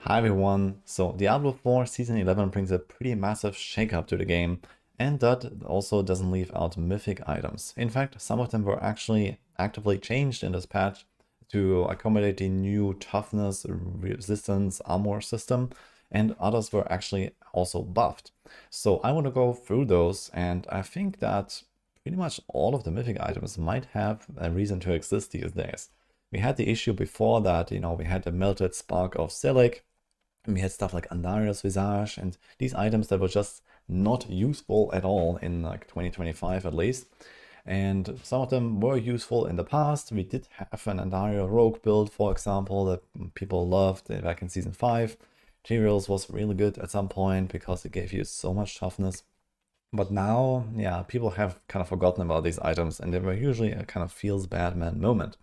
Hi everyone, so Diablo 4 Season 11 brings a pretty massive shakeup to the game, and that also doesn't leave out mythic items. In fact, some of them were actually actively changed in this patch to accommodate the new toughness, resistance, armor system, and others were actually also buffed. So I want to go through those, and I think that pretty much all of the mythic items might have a reason to exist these days. We had the issue before that, we had the melted spark of Selig. We had stuff like Andariel's Visage and these items that were just not useful at all in like 2025 at least. And some of them were useful in the past. We did have an Andariel rogue build, for example, that people loved back in Season 5. Tyrael's was really good at some point because it gave you so much toughness. But now, yeah, people have kind of forgotten about these items and they were usually a kind of feels bad man moment.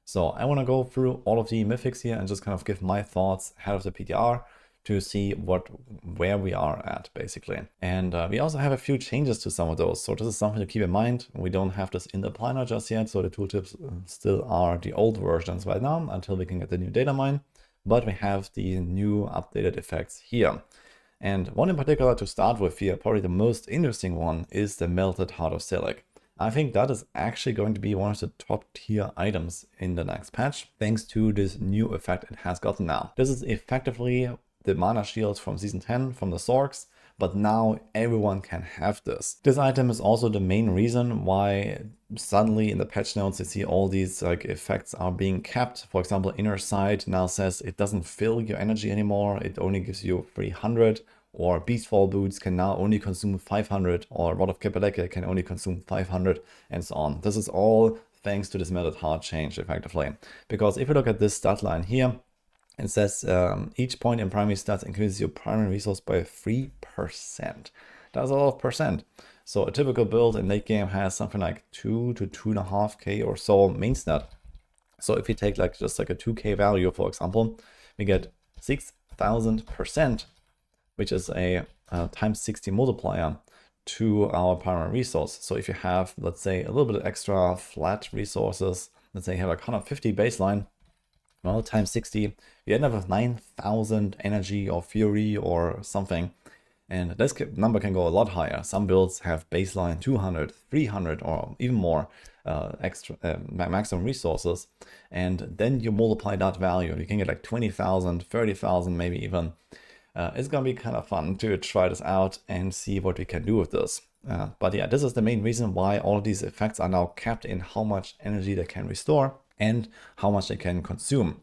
So I want to go through all of the mythics here and just kind of give my thoughts ahead of the PTR to see where we are at basically. And we also have a few changes to some of those. So this is something to keep in mind. We don't have this in the planner just yet. So the tooltips still are the old versions right now until we can get the new data mine. But we have the new updated effects here. And one in particular to start with here, probably the most interesting one, is the Melted Heart of Selig. I think that is actually going to be one of the top tier items in the next patch, thanks to this new effect it has gotten now. This is effectively the mana shield from Season 10 from the Zorks, but now everyone can have this. This item is also the main reason why suddenly in the patch notes you see all these like effects are being kept. For example, Inner Sight now says it doesn't fill your energy anymore, it only gives you 300. Or Beastfall Boots can now only consume 500, or Rod of Kapaleke can only consume 500, and so on. This is all thanks to this Melted Heart change, effectively. Because if you look at this stat line here, it says each point in primary stats increases your primary resource by 3%. That's a lot of percent. So a typical build in late game has something like 2 to 2.5k or so main stat. So if you take just like a 2k value, for example, we get 6,000%. Which is a times 60 multiplier to our primary resource. So if you have, let's say, a little bit extra flat resources, let's say you have like 150 baseline, well, times 60, you end up with 9,000 energy or fury or something. And this number can go a lot higher. Some builds have baseline 200, 300, or even more extra maximum resources. And then you multiply that value. You can get like 20,000, 30,000, maybe even. It's gonna be kind of fun to try this out and see what we can do with this. But yeah, this is the main reason why all of these effects are now capped in how much energy they can restore and how much they can consume.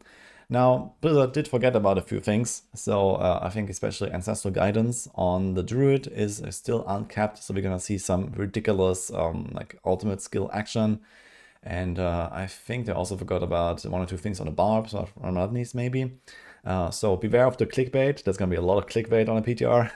Now, Blizzard did forget about a few things, so I think especially Ancestral Guidance on the Druid is still uncapped, so we're gonna see some ridiculous like ultimate skill action. And I think they also forgot about one or two things on the Barbs or on Madness maybe. So beware of the clickbait. There's gonna be a lot of clickbait on a PTR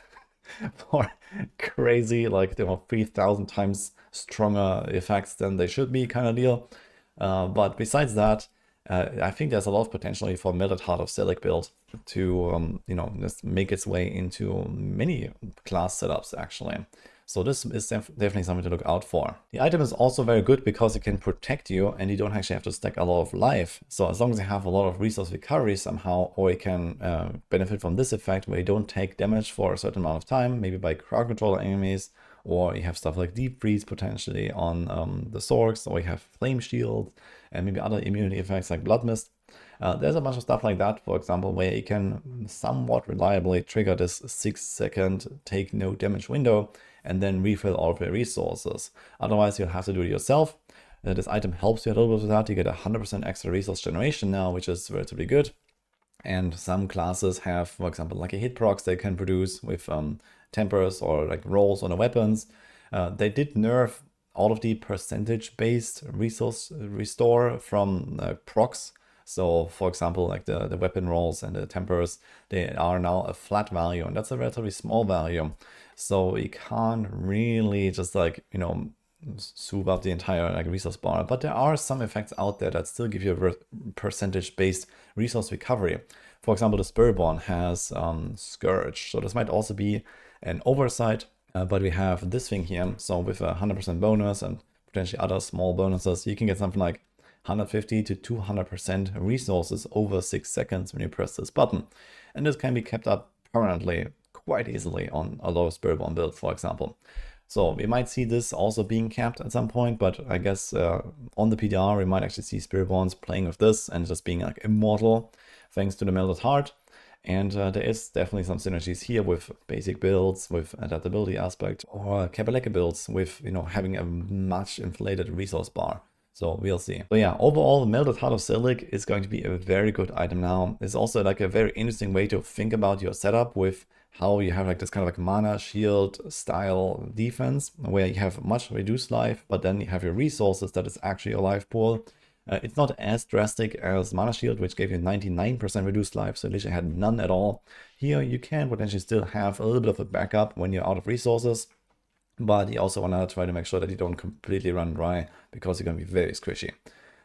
for crazy, like 3,000 times stronger effects than they should be kind of deal. But besides that, I think there's a lot of potential for Melted Heart of Selig build to just make its way into many class setups actually. So this is definitely something to look out for. The item is also very good because it can protect you and you don't actually have to stack a lot of life. So as long as you have a lot of resource recovery somehow, or you can benefit from this effect where you don't take damage for a certain amount of time, maybe by crowd controller enemies, or you have stuff like Deep Freeze potentially on the Zorks, or you have Flame Shield, and maybe other immunity effects like Blood Mist. There's a bunch of stuff like that, for example, where you can somewhat reliably trigger this 6-second take no damage window and then refill all of your resources. Otherwise, you'll have to do it yourself. This item helps you a little bit with that. You get 100% extra resource generation now, which is relatively good. And some classes have, for example, like a hit procs they can produce with tempers or like rolls on the weapons. They did nerf all of the percentage-based resource restore from procs. So for example, like the weapon rolls and the tempers, they are now a flat value, and that's a relatively small value. So you can't really just swoop up the entire resource bar. But there are some effects out there that still give you a percentage-based resource recovery. For example, the Spurborn has Scourge, so this might also be an oversight. But we have this thing here, so with a 100% bonus and potentially other small bonuses, you can get something like 150 to 200% resources over 6 seconds when you press this button. and this can be kept up permanently quite easily on a low Spiritborn build, for example. So we might see this also being capped at some point, but I guess on the PDR we might actually see Spiritborns playing with this and just being like immortal thanks to the Melted Heart. And there is definitely some synergies here with basic builds, with adaptability aspect, or Kabaleka builds with, you know, having a much inflated resource bar. So we'll see. So yeah, overall, Melted Heart of Selig is going to be a very good item now. It's also like a very interesting way to think about your setup with how you have like this kind of like mana shield style defense, where you have much reduced life, but then you have your resources that is actually a life pool. It's not as drastic as Mana Shield, which gave you 99% reduced life, so at least you had none at all. Here you can potentially still have a little bit of a backup when you're out of resources, but you also want to try to make sure that you don't completely run dry, because you're going to be very squishy.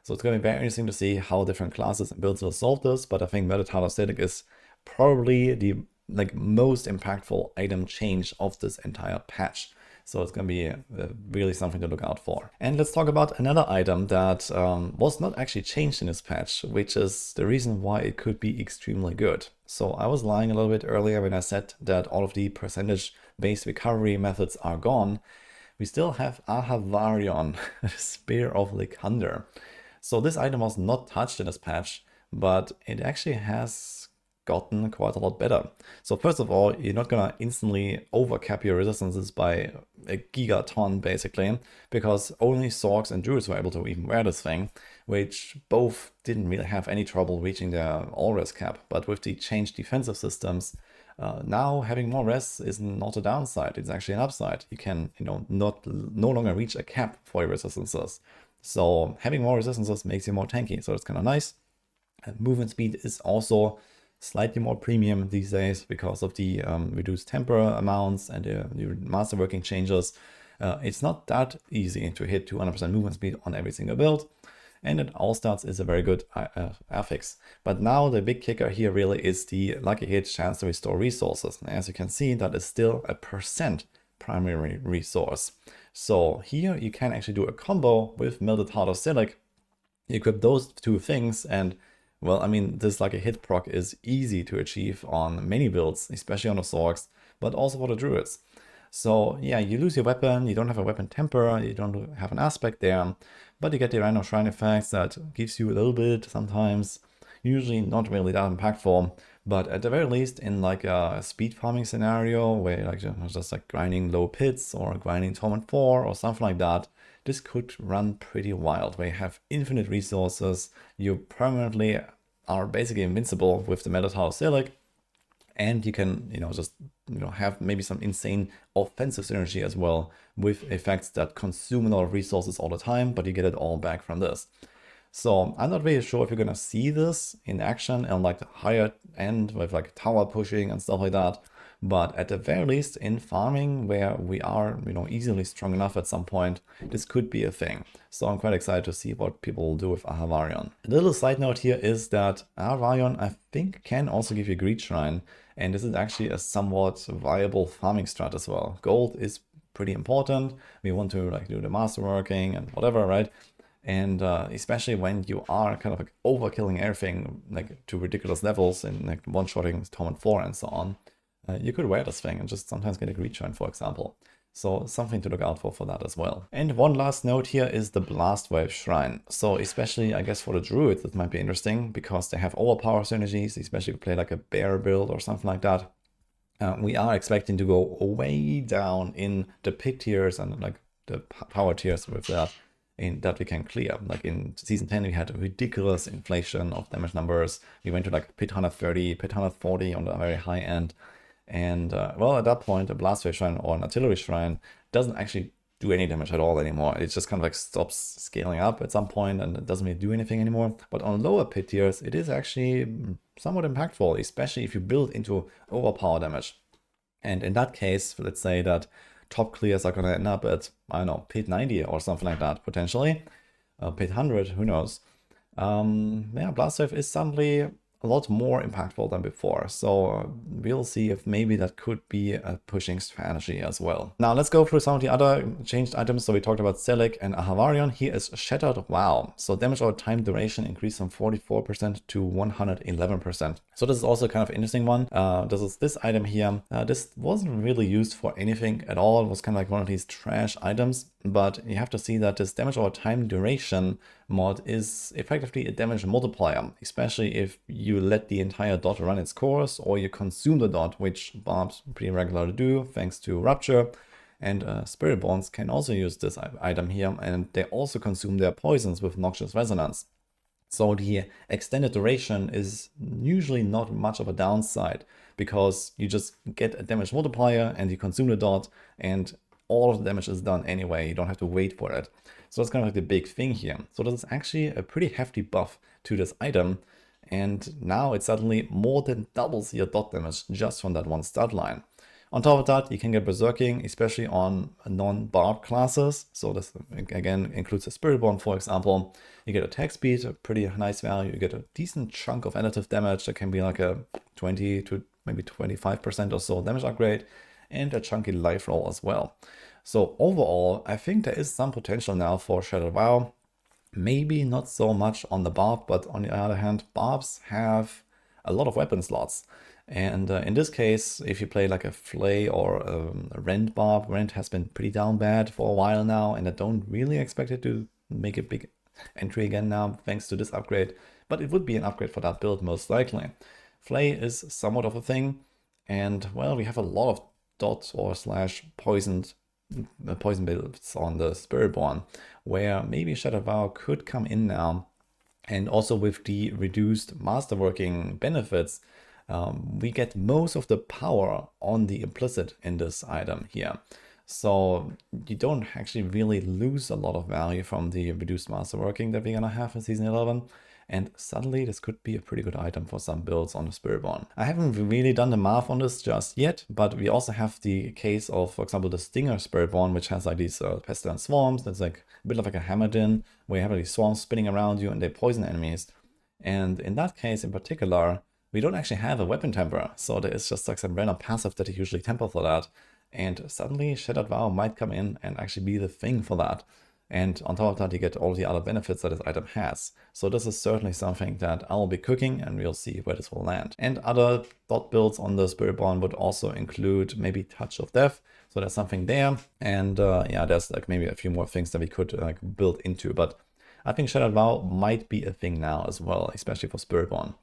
So it's going to be very interesting to see how different classes and builds will solve this, but I think Melted Heart of Selig is probably the most impactful item change of this entire patch. So it's going to be really something to look out for. And let's talk about another item that was not actually changed in this patch, which is the reason why it could be extremely good. So I was lying a little bit earlier when I said that all of the percentage-based recovery methods are gone. We still have Ahavarion, Spear of Lycander. So this item was not touched in this patch, but it actually has gotten quite a lot better. So first of all, you're not gonna instantly overcap your resistances by a gigaton basically, because only Sorcs and Druids were able to even wear this thing, which both didn't really have any trouble reaching their all-res cap. But with the changed defensive systems, now having more res is not a downside, it's actually an upside. You can, you know, no longer reach a cap for your resistances. So having more resistances makes you more tanky, so it's kind of nice. And movement speed is also slightly more premium these days because of the reduced temper amounts and the masterworking changes. It's not that easy to hit 200% movement speed on every single build, and at all stats is a very good affix. But now the big kicker here really is the lucky hit chance to restore resources. And as you can see, that is still a % primary resource. So here you can actually do a combo with Melted Heart of Selig. You equip those two things, and well, I mean, this like a hit proc is easy to achieve on many builds, especially on the Sorcs, but also for the Druids. So yeah, you lose your weapon, you don't have a weapon temper, you don't have an aspect there, but you get the random shrine effects that gives you a little bit sometimes, usually not really that impactful, but at the very least in like a speed farming scenario where you're like just like grinding low pits or grinding Torment 4 or something like that, this could run pretty wild, where you have infinite resources, you permanently are basically invincible with the Melted Heart of Selig, and you can, you know, just, you know, have maybe some insane offensive synergy as well with effects that consume a lot of resources all the time, but you get it all back from this. So I'm not really sure if you're gonna see this in action on like the higher end with like tower pushing and stuff like that. But at the very least in farming, where we are, you know, easily strong enough at some point, this could be a thing. So I'm quite excited to see what people will do with Ahavarion. A little side note here is that Ahavarion, I think, can also give you Greed Shrine. And this is actually a somewhat viable farming strat as well. Gold is pretty important. We want to like do the masterworking and whatever, right? And especially when you are kind of like overkilling everything like to ridiculous levels and like one-shotting Torment 4 and so on, you could wear this thing and just sometimes get a Greed Shrine, for example. So something to look out for that as well. And one last note here is the Blast Wave Shrine. So especially, I guess, for the Druids, that might be interesting because they have overpower synergies, especially if you play like a bear build or something like that. We are expecting to go way down in the pit tiers and like the power tiers with that. That we can clear. Like in season 10 we had a ridiculous inflation of damage numbers. We went to like pit 130, pit 140 on the very high end. And well, at that point a Blast Wave Shrine or an Artillery Shrine doesn't actually do any damage at all anymore. It just kind of like stops scaling up at some point and it doesn't really do anything anymore. But on lower pit tiers it is actually somewhat impactful, especially if you build into overpower damage. And in that case, let's say that top clears are going to end up at, I don't know, pit 90 or something like that, potentially. Pit 100, who knows. Yeah, Blast Wave is suddenly a lot more impactful than before. So we'll see if maybe that could be a pushing strategy as well. Now let's go through some of the other changed items. So we talked about Selig and Ahavarion. Here is Shattered Vow. So damage over time duration increased from 44% to 111%. So this is also kind of an interesting one. This is this item here. This wasn't really used for anything at all. It was kind of like one of these trash items, but you have to see that this damage over time duration mod is effectively a damage multiplier, especially if you let the entire dot run its course or you consume the dot, which barbs pretty regularly do thanks to Rupture. And Spirit Bonds can also use this item here, and they also consume their poisons with Noxious Resonance. So the extended duration is usually not much of a downside, because you just get a damage multiplier and you consume the dot and all of the damage is done anyway. You don't have to wait for it. So that's kind of like the big thing here. So this is actually a pretty hefty buff to this item. And now it suddenly more than doubles your dot damage just from that one stat line. On top of that, you can get Berserking, especially on non-barb classes. So this again includes a Spirit Bond, for example. You get attack speed, a pretty nice value. You get a decent chunk of additive damage that can be like a 20 to maybe 25% or so damage upgrade, and a chunky life roll as well. So overall, I think there is some potential now for Shattered Vow. Maybe not so much on the barb, but on the other hand, barbs have a lot of weapon slots. And in this case, if you play like a Flay or a Rend barb, Rend has been pretty down bad for a while now, and I don't really expect it to make a big entry again now thanks to this upgrade, but it would be an upgrade for that build most likely. Flay is somewhat of a thing, and well, we have a lot of dot or slash poison builds on the Spiritborn, where maybe Shattered Vow could come in now. And also with the reduced masterworking benefits, we get most of the power on the implicit in this item here. So you don't actually really lose a lot of value from the reduced masterworking that we're gonna have in Season 11. And suddenly this could be a pretty good item for some builds on the Spiritborn. I haven't really done the math on this just yet, but we also have the case of, for example, the Stinger Spiritborn, which has like these pestilent swarms. That's like a bit of like a Hammerdin, where you have these swarms spinning around you and they poison enemies. And in that case in particular, we don't actually have a weapon temper, so there is just like some random passive that you usually temper for that. And suddenly Shattered Vow might come in and actually be the thing for that. And on top of that, you get all the other benefits that this item has. So this is certainly something that I'll be cooking, and we'll see where this will land. And other dot builds on the Spiritborn would also include maybe Touch of Death. So there's something there. And yeah, there's like maybe a few more things that we could like build into. But I think Shattered Vow might be a thing now as well, especially for Spiritborn.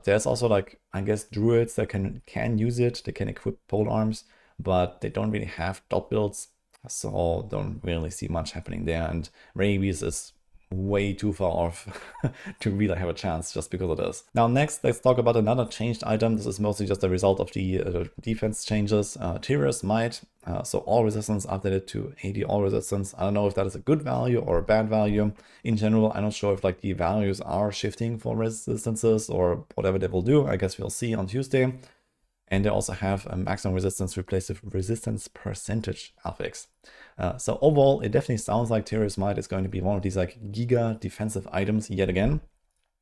There's also like, I guess, druids that can use it. They can equip pole arms, but they don't really have dot builds. So don't really see much happening there, and Rabies is way too far off to really have a chance just because of this. Now next, let's talk about another changed item. This is mostly just a result of the defense changes. Tyrael's Might, so all resistance updated to 80 all resistance. I don't know if that is a good value or a bad value. In general, I'm not sure if like the values are shifting for resistances or whatever they will do. I guess we'll see on Tuesday. And they also have a maximum resistance replaced with resistance percentage affix. So overall, it definitely sounds like Tyrael's Might is going to be one of these like giga defensive items yet again.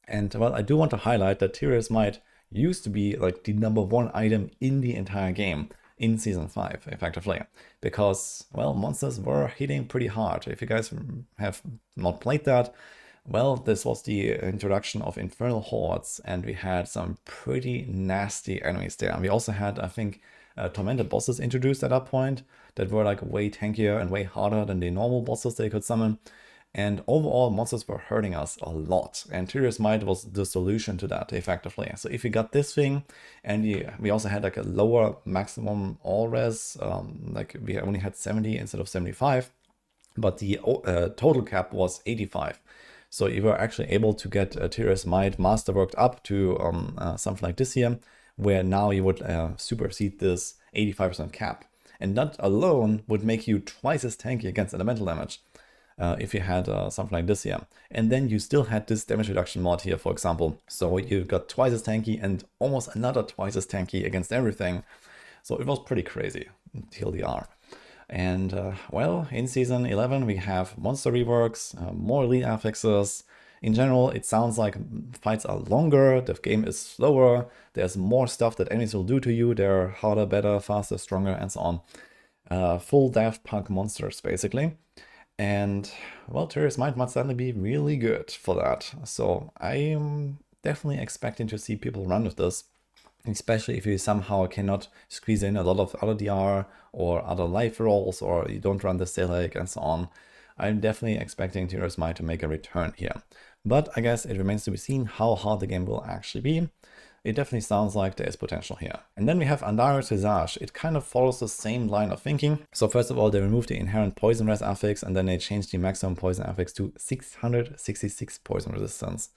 And well, I do want to highlight that Tyrael's Might used to be like the #1 item in the entire game in Season 5, effectively. Because, well, monsters were hitting pretty hard. If you guys have not played that, well, this was the introduction of Infernal Hordes, and we had some pretty nasty enemies there. And we also had, I think, Tormented bosses introduced at that point that were like way tankier and way harder than the normal bosses they could summon. And overall, monsters were hurting us a lot. And Tyrael's Might was the solution to that, effectively. So if you got this thing, and we also had like a lower maximum all res, like we only had 70 instead of 75, but the total cap was 85. So you were actually able to get Tyrael's Might masterworked up to something like this here, where now you would supersede this 85% cap. And that alone would make you twice as tanky against elemental damage if you had something like this here. And then you still had this damage reduction mod here, for example. So you got twice as tanky and almost another twice as tanky against everything. So it was pretty crazy, TLDR. And well, in Season 11 we have monster reworks, more elite affixes, In general, it sounds like fights are longer, the game is slower, there's more stuff that enemies will do to you, they're harder, better, faster, stronger, and so on. Full Daft Punk monsters, basically. And, well, Tyrael's might suddenly be really good for that. So I'm definitely expecting to see people run with this, especially if you somehow cannot squeeze in a lot of other DR or other life rolls, or you don't run the Selig and so on. I'm definitely expecting Tyrael's might to make a return here. But I guess it remains to be seen how hard the game will actually be. It definitely sounds like there is potential here. And then we have Andariel's Visage. It kind of follows the same line of thinking. So first of all, they removed the inherent poison res affix, and then they changed the maximum poison affix to 666 poison resistance,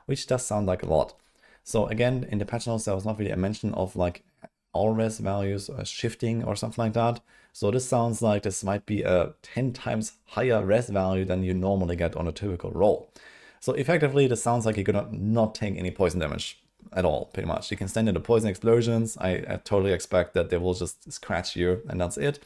which does sound like a lot. So again, in the patch notes, there was not really a mention of like all res values shifting or something like that. So this sounds like this might be a 10 times higher res value than you normally get on a typical roll. So effectively, this sounds like you're gonna not take any poison damage at all, pretty much. You can stand in the poison explosions. I totally expect that they will just scratch you and that's it.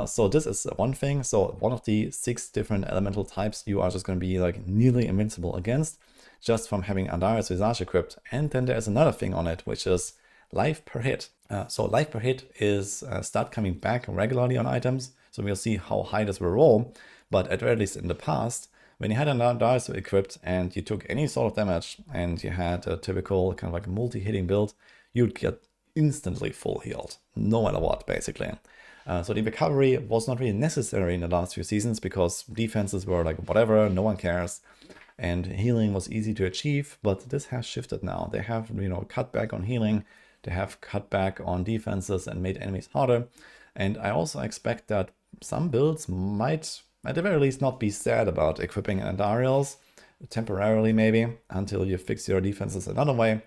So this is one thing. So one of the 6 different elemental types you are just going to be like nearly invincible against just from having Andariel's Visage equipped. And then there's another thing on it, which is life per hit. So life per hit is start coming back regularly on items. So we'll see how high this will roll. But at very least in the past, when you had Andariel equipped and you took any sort of damage and you had a typical kind of like multi-hitting build, you'd get instantly full healed, no matter what, basically. So the recovery was not really necessary in the last few seasons because defenses were like whatever, no one cares, and healing was easy to achieve. But this has shifted now. They have, cut back on healing, they have cut back on defenses and made enemies harder. And I also expect that some builds might, at the very least, not be sad about equipping Andariels temporarily, maybe until you fix your defenses another way.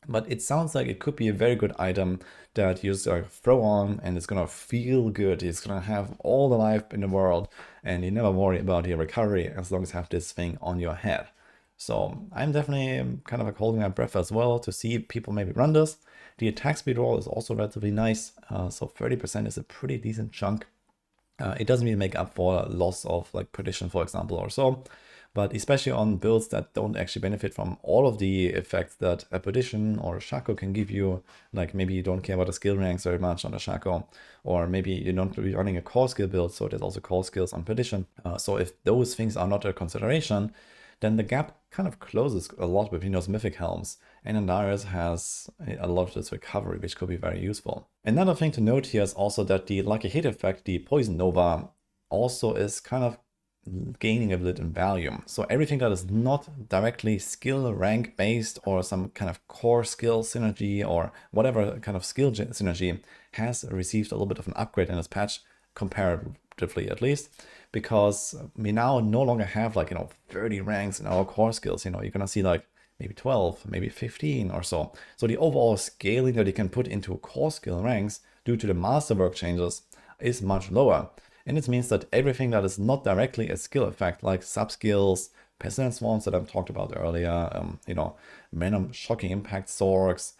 But it sounds like it could be a very good item that you just throw on and it's gonna feel good. It's gonna have all the life in the world and you never worry about your recovery as long as you have this thing on your head. So I'm definitely kind of like holding my breath as well to see people maybe run this. The attack speed roll is also relatively nice. So 30% is a pretty decent chunk. It doesn't really make up for loss of like Perdition, for example, or so. But especially on builds that don't actually benefit from all of the effects that a Perdition or a Shako can give you, like maybe you don't care about the skill ranks very much on the Shako, or maybe you're not really running a core skill build, so there's also core skills on Perdition. So if those things are not a consideration, then the gap kind of closes a lot between those mythic helms, and Andariel has a lot of this recovery, which could be very useful. Another thing to note here is also that the lucky hit effect, the Poison Nova, also is kind of gaining a bit in value. So everything that is not directly skill rank based or some kind of core skill synergy or whatever kind of skill synergy has received a little bit of an upgrade in this patch, comparatively at least, because we now no longer have like 30 ranks in our core skills. You're gonna see like maybe 12, maybe 15 or so. So the overall scaling that you can put into core skill ranks due to the masterwork changes is much lower. And it means that everything that is not directly a skill effect, like sub-skills, Pestilence Swarms that I've talked about earlier, random shocking impact Sorks,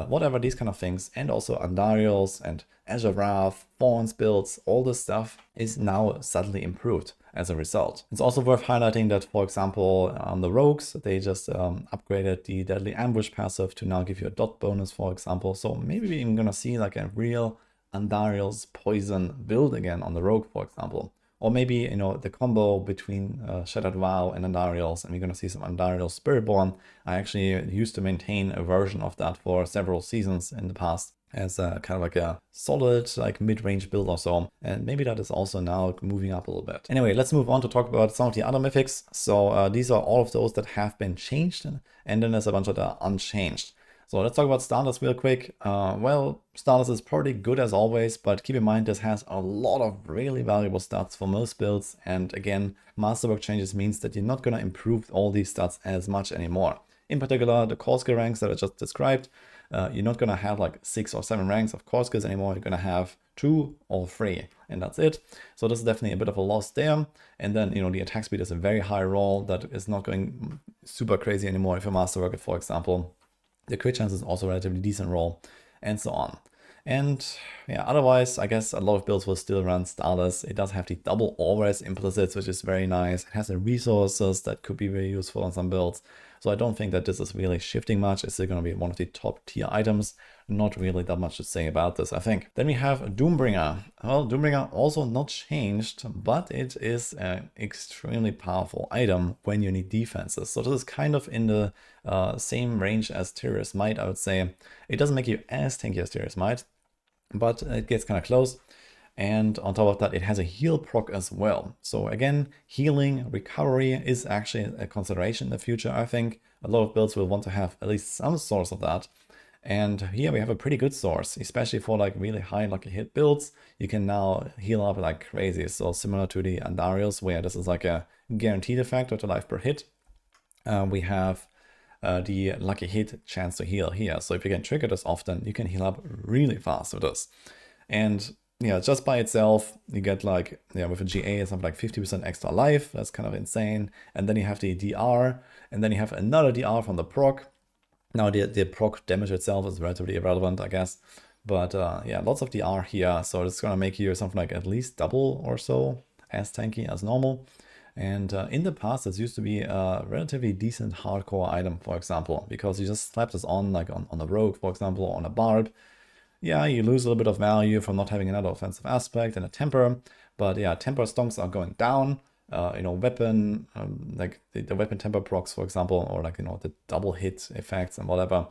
whatever, these kind of things, and also Andariels and Azure Wrath, Thorns builds, all this stuff is now suddenly improved as a result. It's also worth highlighting that, for example, on the Rogues, they just upgraded the Deadly Ambush passive to now give you a dot bonus, for example. So maybe we're even gonna see like a real Andariel's poison build again on the Rogue, for example. Or maybe, the combo between Shattered Vow and Andariel's, and we're going to see some Andariel Spiritborn. I actually used to maintain a version of that for several seasons in the past as a kind of like a solid, like mid-range build or so. And maybe that is also now moving up a little bit. Anyway, let's move on to talk about some of the other mythics. So these are all of those that have been changed, and then there's a bunch that are unchanged. So let's talk about Starless real quick. Well, Starless is pretty good as always, but keep in mind this has a lot of really valuable stats for most builds. And again, Masterwork changes means that you're not going to improve all these stats as much anymore. In particular, the core skill ranks that I just described, you're not going to have like 6 or 7 ranks of core skills anymore. You're going to have 2 or 3, and that's it. So this is definitely a bit of a loss there. And then, the attack speed is a very high roll that is not going super crazy anymore if you Masterwork it, for example. The crit chance is also a relatively decent roll, and so on. And yeah, otherwise, I guess a lot of builds will still run Starless. It does have the double always implicits, which is very nice. It has the resources that could be very useful on some builds. So I don't think that this is really shifting much. It's still going to be one of the top tier items. Not really that much to say about this, I think. Then we have Doombringer. Well, Doombringer also not changed, but it is an extremely powerful item when you need defenses. So this is kind of in the same range as Tyrael's Might, I would say. It doesn't make you as tanky as Tyrael's Might, but it gets kind of close. And on top of that, it has a heal proc as well. So again, healing, recovery is actually a consideration in the future, I think. A lot of builds will want to have at least some source of that. And here we have a pretty good source, especially for like really high lucky hit builds. You can now heal up like crazy. So similar to the Andariels, where this is like a guaranteed effect of the life per hit. We have the lucky hit chance to heal here. So if you can trigger this often, you can heal up really fast with this. And yeah, just by itself, you get like, yeah, with a GA, something like 50% extra life. That's kind of insane. And then you have the DR, and then you have another DR from the proc. Now the proc damage itself is relatively irrelevant, I guess. But yeah, lots of DR here. So it's going to make you something like at least double or so as tanky as normal. And in the past, this used to be a relatively decent hardcore item, for example, because you just slap this on like on a rogue, for example, or on a barb. Yeah, you lose a little bit of value from not having another offensive aspect and a temper, but yeah, temper stonks are going down. You know, weapon, like the weapon temper procs, for example, or like, you know, the double hit effects and whatever,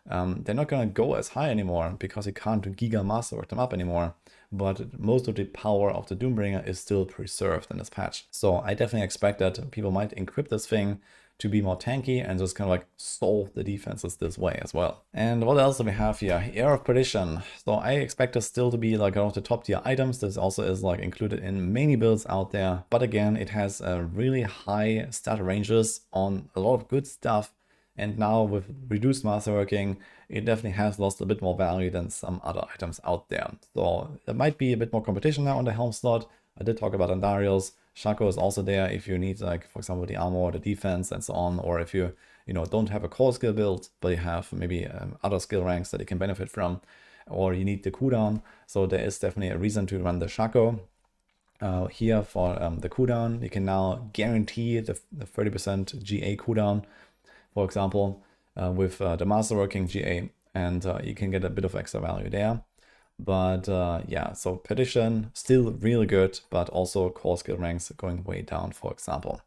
they're not going to go as high anymore because you can't Giga Masterwork them up anymore. But most of the power of the Doombringer is still preserved in this patch. So I definitely expect that people might equip this thing to be more tanky and just kind of like solve the defenses this way as well. And what else do we have here? Heir of Perdition. So I expect this still to be like one of the top tier items. This also is like included in many builds out there. But again, it has really high stat ranges on a lot of good stuff. And now with reduced masterworking, it definitely has lost a bit more value than some other items out there. So there might be a bit more competition now on the helm slot. I did talk about Andariel's. Shako is also there if you need, like, for example, the armor or the defense and so on, or if you don't have a core skill build, but you have maybe other skill ranks that you can benefit from, or you need the cooldown. So there is definitely a reason to run the Shako. Here for the cooldown, you can now guarantee the 30% GA cooldown, for example, with the masterworking GA, and you can get a bit of extra value there. But yeah, so Perdition still really good, but also core skill ranks going way down, for example.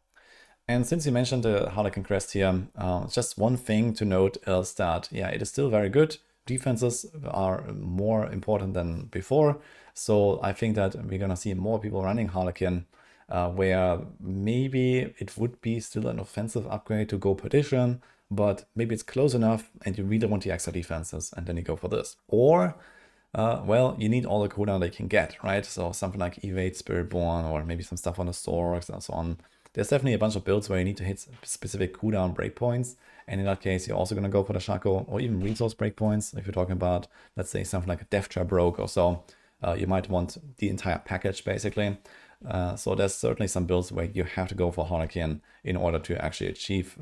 And since you mentioned the Harlequin Crest here, just one thing to note is that, yeah, it is still very good. Defenses are more important than before. So I think that we're gonna see more people running Harlequin, where maybe it would be still an offensive upgrade to go Perdition, but maybe it's close enough and you really want the extra defenses, and then you go for this. Or well, you need all the cooldown they can get, right? So something like Evade, Spiritborn, or maybe some stuff on the Swords and so on. There's definitely a bunch of builds where you need to hit specific cooldown breakpoints. And in that case, you're also going to go for the Shako or even resource breakpoints. If you're talking about, let's say, something like a Death Trap Rogue or so, you might want the entire package, basically. So there's certainly some builds where you have to go for Harlequin in order to actually achieve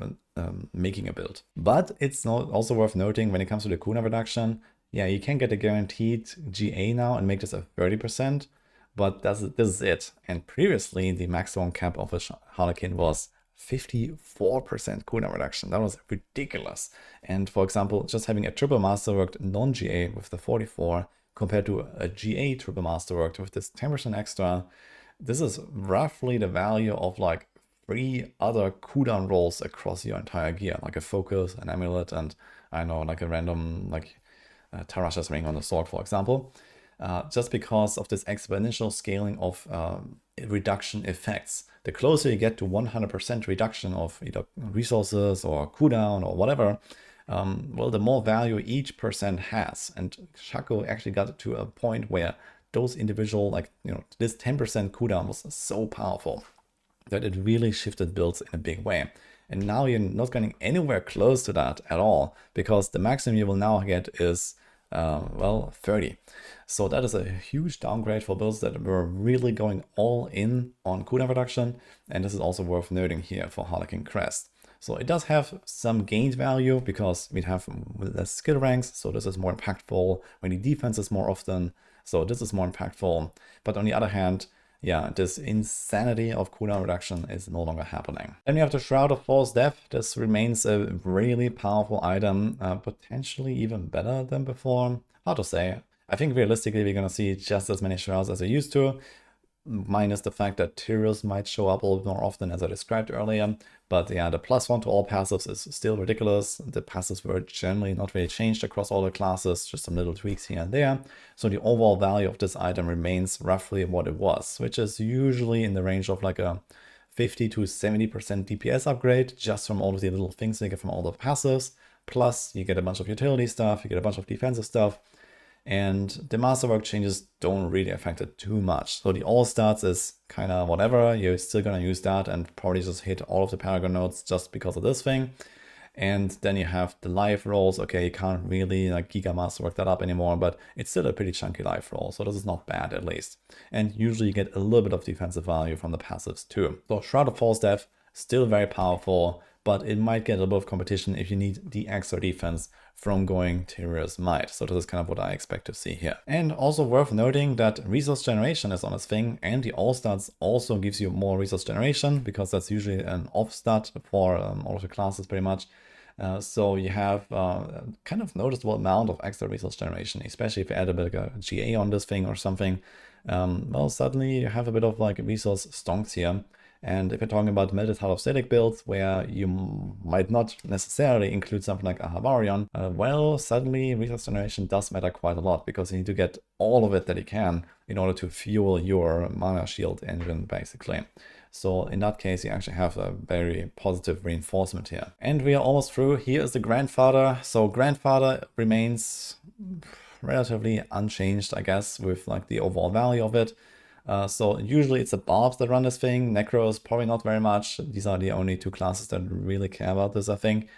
making a build. But it's also worth noting when it comes to the cooldown reduction, yeah, you can get a guaranteed GA now and make this a 30%, but this is it. And previously, the maximum cap of a Harlequin was 54% cooldown reduction. That was ridiculous. And for example, just having a triple masterworked non-GA with the 44 compared to a GA triple masterworked with this 10% extra, this is roughly the value of like 3 other cooldown rolls across your entire gear, like a focus, an amulet, and I know, like a random like Tarasha's ring on the sword, for example, just because of this exponential scaling of reduction effects. The closer you get to 100% reduction of either resources or cooldown or whatever, well, the more value each percent has. And Shako actually got to a point where those individual, like, this 10% cooldown was so powerful that it really shifted builds in a big way. And now you're not getting anywhere close to that at all, because the maximum you will now get is, well, 30. So that is a huge downgrade for builds that were really going all in on cooldown reduction. And this is also worth noting here for Harlequin Crest. So it does have some gained value because we have less skill ranks, so this is more impactful. We need defenses more often, so this is more impactful. But on the other hand, yeah, this insanity of cooldown reduction is no longer happening. Then we have the Shroud of False Death. This remains a really powerful item, potentially even better than before. Hard to say. I think realistically we're gonna see just as many Shrouds as we used to, minus the fact that Tyrael might show up a little bit more often as I described earlier. But yeah, the +1 to all passives is still ridiculous. The passives were generally not really changed across all the classes, just some little tweaks here and there. So the overall value of this item remains roughly what it was, which is usually in the range of like a 50 to 70% DPS upgrade just from all of the little things you get from all the passives. Plus you get a bunch of utility stuff, you get a bunch of defensive stuff. And the masterwork changes don't really affect it too much. So the all stats is kind of whatever. You're still gonna use that and probably just hit all of the Paragon nodes just because of this thing. And then you have the life rolls. Okay, you can't really like Giga Masterwork that up anymore, but it's still a pretty chunky life roll. So this is not bad at least. And usually you get a little bit of defensive value from the passives too. So Shroud of False Death, still very powerful, but it might get a little bit of competition if you need the extra defense from going Tyrael's Might. So this is kind of what I expect to see here. And also worth noting that resource generation is on its thing, and the all stats also gives you more resource generation because that's usually an off stat for all of the classes pretty much. So you have kind of noticeable amount of extra resource generation, especially if you add a bit of a GA on this thing or something. Well, suddenly you have a bit of like resource stonks here. And if you're talking about Path of Selig builds, where you might not necessarily include something like Ahavarion, well, suddenly resource generation does matter quite a lot, because you need to get all of it that you can in order to fuel your mana shield engine, basically. So in that case, you actually have a very positive reinforcement here. And we are almost through. Here is the Grandfather. So Grandfather remains relatively unchanged, I guess, with like the overall value of it. So usually it's the Barbs that run this thing. Necros, probably not very much. These are the only two classes that really care about this, I think.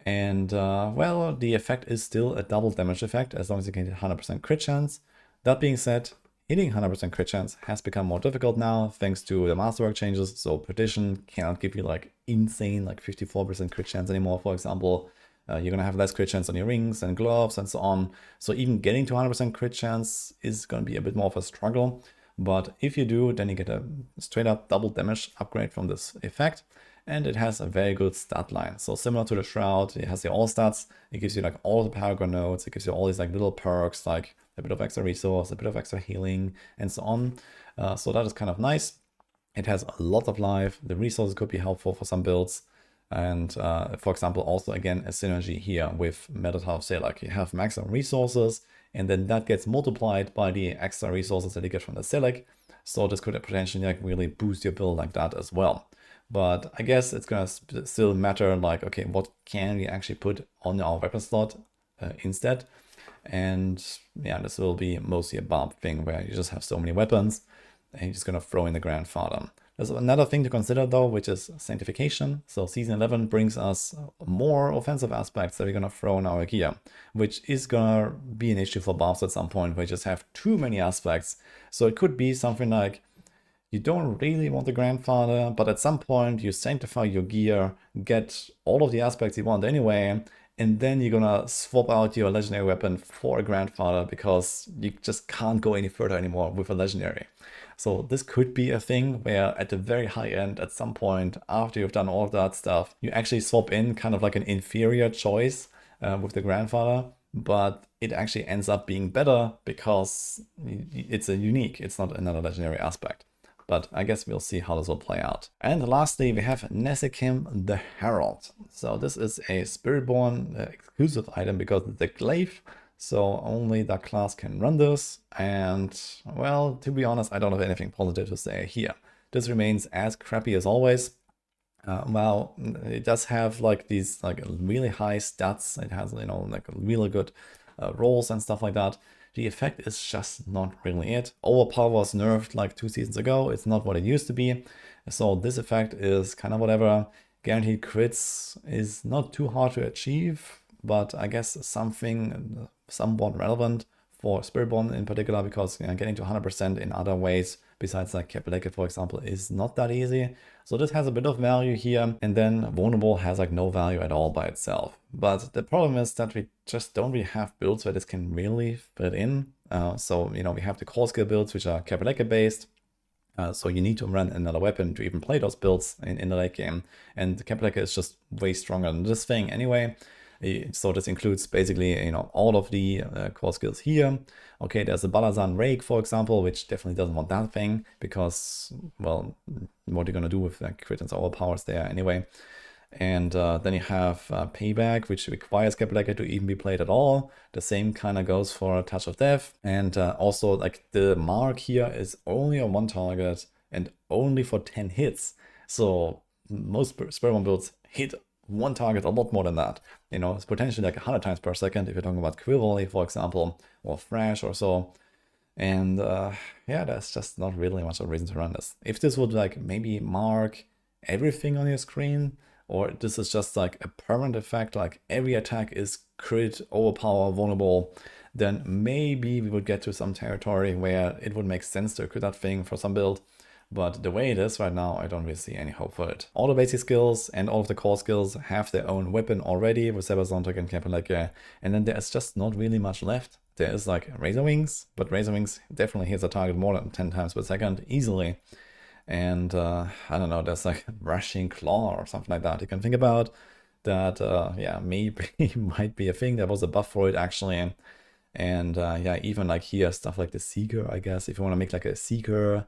And well, the effect is still a double damage effect, as long as you can hit 100% crit chance. That being said, hitting 100% crit chance has become more difficult now, thanks to the masterwork changes. So Perdition cannot give you like insane, like 54% crit chance anymore, for example. You're gonna have less crit chance on your rings and gloves and so on. So even getting to 100% crit chance is gonna be a bit more of a struggle. But if you do, then you get a straight up double damage upgrade from this effect. And it has a very good stat line. So similar to the Shroud, it has the all stats. It gives you like all the Paragon nodes. It gives you all these like little perks, like a bit of extra resource, a bit of extra healing, and so on. So that is kind of nice. It has a lot of life. The resources could be helpful for some builds. And for example, also again, a synergy here with Path of Selig. You have maximum resources, and then that gets multiplied by the extra resources that you get from the Selig. So this could potentially like really boost your build like that as well. But I guess it's gonna still matter like, okay, what can we actually put on our weapon slot instead? And yeah, this will be mostly a Barb thing where you just have so many weapons and you're just gonna throw in the Grandfather. There's another thing to consider though, which is sanctification. So season 11 brings us more offensive aspects that we're gonna throw in our gear, which is gonna be an issue for buffs at some point, where you just have too many aspects. So it could be something like, you don't really want the Grandfather, but at some point you sanctify your gear, get all of the aspects you want anyway, and then you're gonna swap out your legendary weapon for a Grandfather because you just can't go any further anymore with a legendary. So this could be a thing where at the very high end, at some point after you've done all of that stuff, you actually swap in kind of like an inferior choice with the Grandfather, but it actually ends up being better because it's a unique, it's not another legendary aspect. But I guess we'll see how this will play out. And lastly, we have Nesekem the Herald. So this is a Spiritborn exclusive item because it's a glaive. So only that class can run this. And well, to be honest, I don't have anything positive to say here. This remains as crappy as always. Well, it does have like these like really high stats. It has, you know, like really good rolls and stuff like that. The effect is just not really it. Overpower was nerfed like 2 seasons ago. It's not what it used to be. So this effect is kind of whatever. Guaranteed crits is not too hard to achieve, but I guess something somewhat relevant for Spiritborn in particular, because getting to 100% in other ways besides like Capeleke, for example, is not that easy. So this has a bit of value here, and then Vulnerable has like no value at all by itself. But the problem is that we just don't really have builds where this can really fit in. So, we have the core skill builds, which are Capeleke based. So you need to run another weapon to even play those builds in the late game. And Capeleke is just way stronger than this thing anyway. So this includes basically, all of the core skills here. Okay, there's a Balazan Rake, for example, which definitely doesn't want that thing because, well, what are you going to do with like crit and overpowers there anyway? And then you have Payback, which requires Capeleke to even be played at all. The same kind of goes for Touch of Death. And also, like, the mark here is only on one target and only for 10 hits. So most Spiritborn builds hit one target a lot more than that. It's potentially like 100 times per second if you're talking about Quill Volley, for example, or Thrash or so. And yeah, there's just not really much of a reason to run this. If this would like maybe mark everything on your screen, or this is just like a permanent effect, like every attack is crit, overpower, vulnerable, then maybe we would get to some territory where it would make sense to equip that thing for some build. But the way it is right now, I don't really see any hope for it. All the basic skills and all of the core skills have their own weapon already with Sabersontic and Capeleke, and then there's just not really much left. There is like Razor Wings, but Razor Wings definitely hits a target more than 10 times per second easily. And I don't know, there's like Rushing Claw or something like that you can think about that, yeah, maybe might be a thing. There was a buff for it actually. And yeah, even like here, stuff like the Seeker, I guess, if you want to make like a Seeker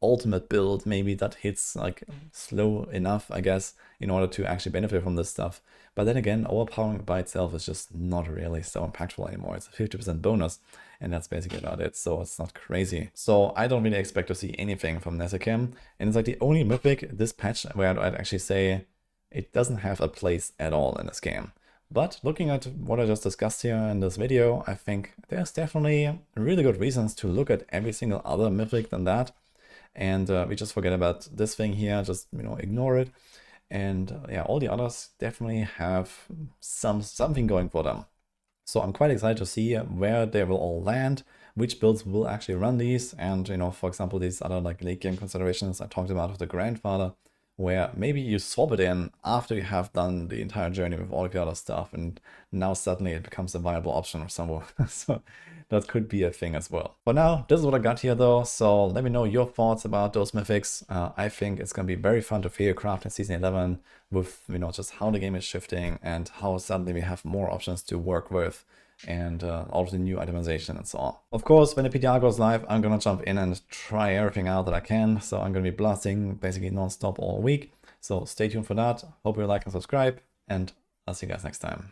ultimate build, maybe that hits like slow enough, I guess, in order to actually benefit from this stuff. But then again, overpowering by itself is just not really so impactful anymore. It's a 50% bonus, and that's basically about it, so it's not crazy. So I don't really expect to see anything from Nesekem, and it's like the only mythic this patch where I'd actually say it doesn't have a place at all in this game. But looking at what I just discussed here in this video, I think there's definitely really good reasons to look at every single other mythic than that. And we just forget about this thing here, just ignore it. And yeah, all the others definitely have something going for them. So I'm quite excited to see where they will all land, which builds will actually run these, and for example, these other like late game considerations I talked about with the Grandfather, where maybe you swap it in after you have done the entire journey with all of the other stuff, and now suddenly it becomes a viable option or somewhere. So that could be a thing as well. For now, this is what I got here though, so let me know your thoughts about those mythics. I think it's gonna be very fun to figure craft in Season 11 with just how the game is shifting and how suddenly we have more options to work with, and all of the new itemization and so on. Of course, when the PTR goes live, I'm gonna jump in and try everything out that I can. So I'm gonna be blasting basically non-stop all week. So stay tuned for that. Hope you like and subscribe, and I'll see you guys next time.